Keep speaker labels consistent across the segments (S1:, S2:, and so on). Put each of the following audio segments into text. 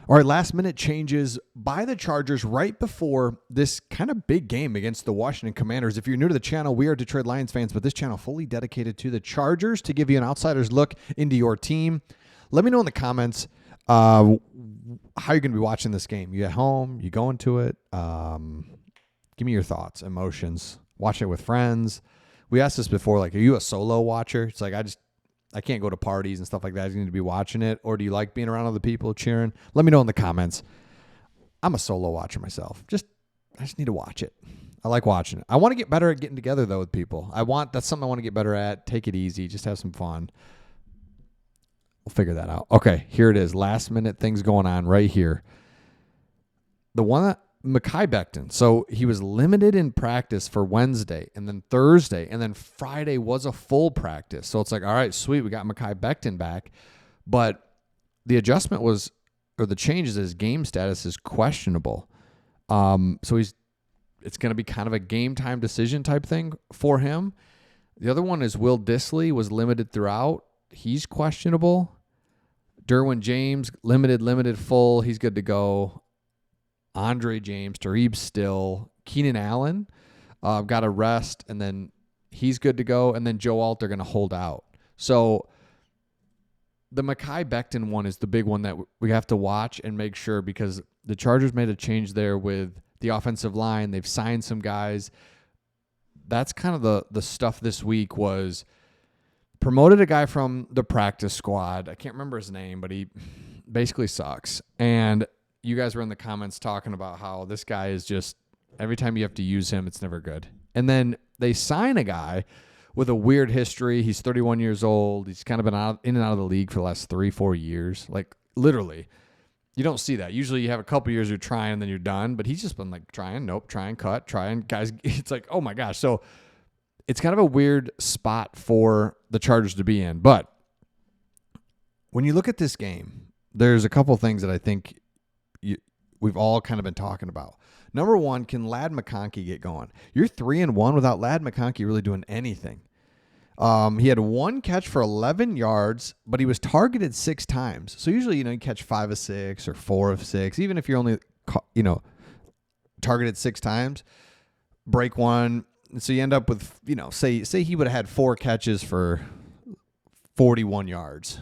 S1: All right, last minute changes by the Chargers right before this kind of big game against the Washington Commanders. If you're new to the channel, we are Detroit Lions fans, but this channel fully dedicated to the Chargers to give you an outsider's look into your team. Let me know in the comments how you're going to be watching this game. You at home? You going to it? Give me your thoughts, emotions. Watch it with friends. We asked this before, like, are you a solo watcher? It's like, I can't go to parties and stuff like that. I need to be watching it. Or do you like being around other people cheering? Let me know in the comments. I'm a solo watcher myself. I just need to watch it. I like watching it. I want to get better at getting together, though, with people. That's something I want to get better at. Take it easy. Just have some fun. We'll figure that out. Okay, here it is. Last minute things going on right here. The one that Mekhi Becton. So he was limited in practice for Wednesday and then Thursday and then Friday was a full practice. So it's like, all right, sweet. We got Mekhi Becton back. But the adjustment was, or the changes, his game status is questionable. So it's going to be kind of a game time decision type thing for him. The other one is Will Dissly was limited throughout. He's questionable. Derwin James, limited, full. He's good to go. Andre James, Tareeb Still, Keenan Allen got a rest, and then he's good to go. And then Joe Alt, they're going to hold out. So the Mekhi Becton one is the big one that we have to watch and make sure, because the Chargers made a change there with the offensive line. They've signed some guys. That's kind of the stuff this week was promoted a guy from the practice squad. I can't remember his name, but he basically sucks. And you guys were in the comments talking about how this guy is just, every time you have to use him, it's never good. And then they sign a guy with a weird history. He's 31 years old. He's kind of been in and out of the league for the last 3-4 years. Like, literally. You don't see that. Usually you have a couple years you're trying, and then you're done. But he's just been like trying, cut, trying. Guys, it's like, oh my gosh. So it's kind of a weird spot for the Chargers to be in. But when you look at this game, there's a couple things that I think we've all kind of been talking about. Number one, can Ladd McConkey get going? You're 3-1 without Ladd McConkey really doing anything. He had one catch for 11 yards, but he was targeted 6 times. So usually, you catch 5 of 6 or 4 of 6, even if you're only, targeted 6 times, break one. So you end up with, say he would have had 4 catches for 41 yards.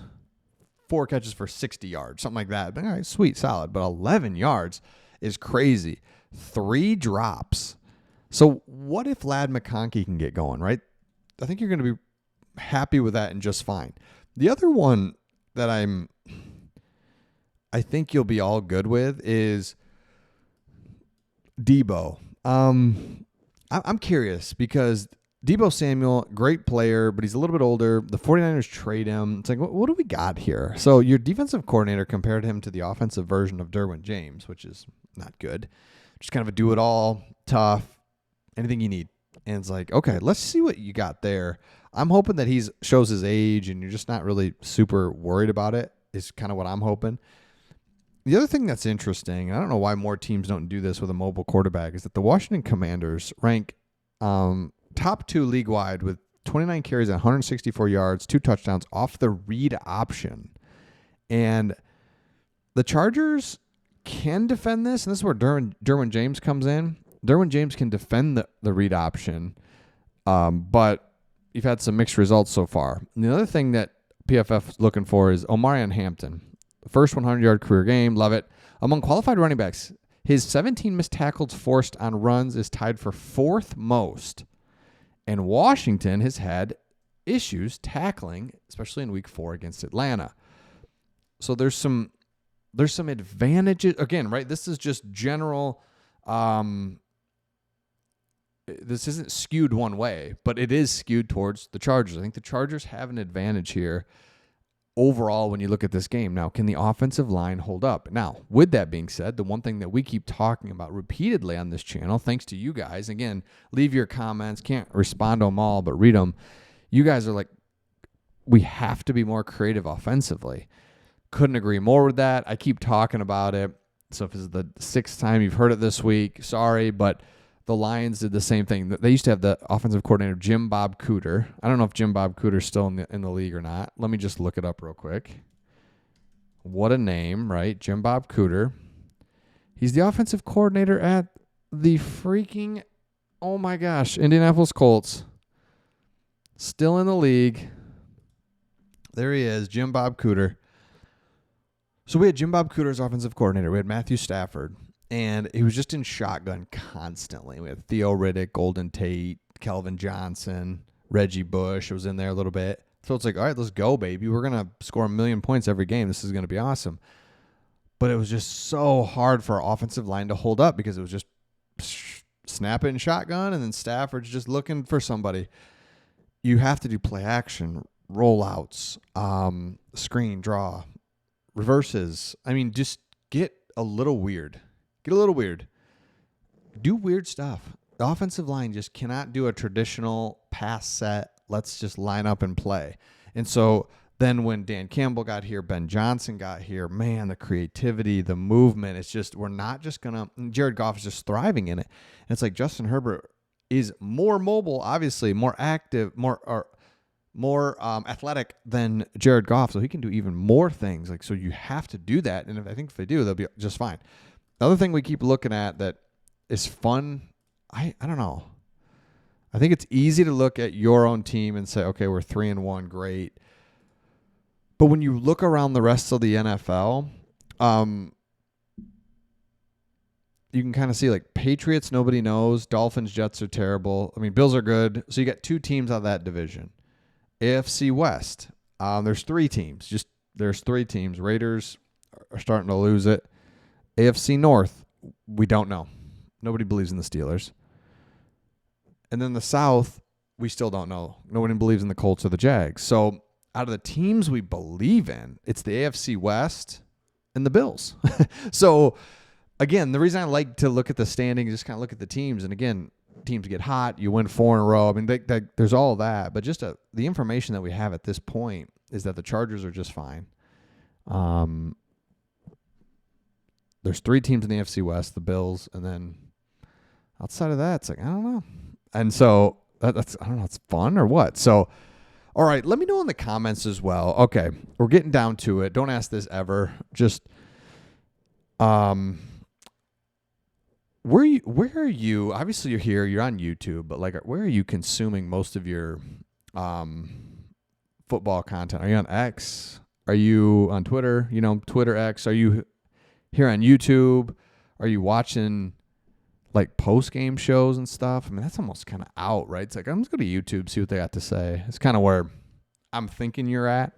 S1: 4 catches for 60 yards, something like that. But all right, sweet, solid. But 11 yards is crazy. 3 drops. So what if Ladd McConkey can get going, right? I think you're going to be happy with that and just fine. The other one that I think you'll be all good with is Debo. I'm curious because Debo Samuel, great player, but he's a little bit older. The 49ers trade him. It's like, what do we got here? So your defensive coordinator compared him to the offensive version of Derwin James, which is not good. Just kind of a do-it-all, tough, anything you need. And it's like, okay, let's see what you got there. I'm hoping that he shows his age and you're just not really super worried about it is kind of what I'm hoping. The other thing that's interesting, and I don't know why more teams don't do this with a mobile quarterback, is that the Washington Commanders rank top 2 league-wide with 29 carries and 164 yards, 2 touchdowns off the read option. And the Chargers can defend this, and this is where Derwin James comes in. Derwin James can defend the read option, but you've had some mixed results so far. And the other thing that PFF is looking for is Omarion Hampton. First 100-yard career game, love it. Among qualified running backs, his 17 missed tackles forced on runs is tied for 4th most. And Washington has had issues tackling, especially in week 4 against Atlanta. So there's some advantages. Again, right, this is just general. This isn't skewed one way, but it is skewed towards the Chargers. I think the Chargers have an advantage here overall when you look at this game. Now, can the offensive line hold up? Now, with that being said, the one thing that we keep talking about repeatedly on this channel, thanks to you guys, again, leave your comments. Can't respond to them all, but read them. You guys are like, we have to be more creative offensively. Couldn't agree more with that. I keep talking about it. So if this is the 6th time you've heard it this week, sorry, but the Lions did the same thing. They used to have the offensive coordinator, Jim Bob Cooter. I don't know if Jim Bob Cooter's still in the league or not. Let me just look it up real quick. What a name, right? Jim Bob Cooter. He's the offensive coordinator at the freaking, oh my gosh, Indianapolis Colts. Still in the league. There he is, Jim Bob Cooter. So we had Jim Bob Cooter as offensive coordinator. We had Matthew Stafford, and he was just in shotgun constantly. We had Theo Riddick, Golden Tate, Kelvin Johnson, Reggie Bush was in there a little bit. So it's like, all right, let's go, baby. We're going to score 1 million points every game. This is going to be awesome. But it was just so hard for our offensive line to hold up because it was just snap in shotgun, and then Stafford's just looking for somebody. You have to do play action, rollouts, screen, draw, reverses. I mean, just get a little weird. Get a little weird. Do weird stuff. The offensive line just cannot do a traditional pass set. Let's just line up and play. And so then when Dan Campbell got here, Ben Johnson got here, man, the creativity, the movement, it's just, we're not just going to, Jared Goff is just thriving in it. And it's like Justin Herbert is more mobile, obviously, more active, more athletic than Jared Goff, so he can do even more things. Like, so you have to do that, and I think if they do, they'll be just fine. The other thing we keep looking at that is fun, I don't know. I think it's easy to look at your own team and say, okay, we're 3-1, great. But when you look around the rest of the NFL, you can kind of see like Patriots, nobody knows. Dolphins, Jets are terrible. I mean, Bills are good. So you got 2 teams out of that division. AFC West, there's 3 teams. There's 3 teams. Raiders are starting to lose it. AFC North, we don't know. Nobody believes in the Steelers. And then the South, we still don't know. Nobody believes in the Colts or the Jags. So out of the teams we believe in, it's the AFC West and the Bills. So again, the reason I like to look at the standings, just kind of look at the teams. And again, teams get hot. You win 4 in a row. I mean, there's all that. But just the information that we have at this point is that the Chargers are just fine. There's 3 teams in the AFC West, the Bills, and then outside of that, it's like, I don't know. And so that's, I don't know, it's fun or what? So, all right, let me know in the comments as well. Okay, we're getting down to it. Don't ask this ever. Just, where are you? Obviously, you're here. You're on YouTube, but like, where are you consuming most of your football content? Are you on X? Are you on Twitter? You know, Twitter X. Are you here on YouTube? Are you watching like post-game shows and stuff? I mean, that's almost kind of out, right? It's like, I'm just going to YouTube, see what they got to say. It's kind of where I'm thinking you're at.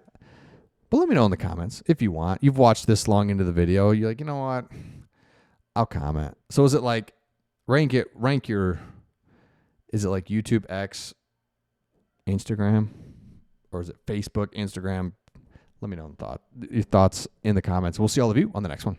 S1: But let me know in the comments if you want. You've watched this long into the video. You're like, you know what? I'll comment. So is it like rank your, is it like YouTube, X, Instagram, or is it Facebook, Instagram? Let me know your thoughts in the comments. We'll see all of you on the next one.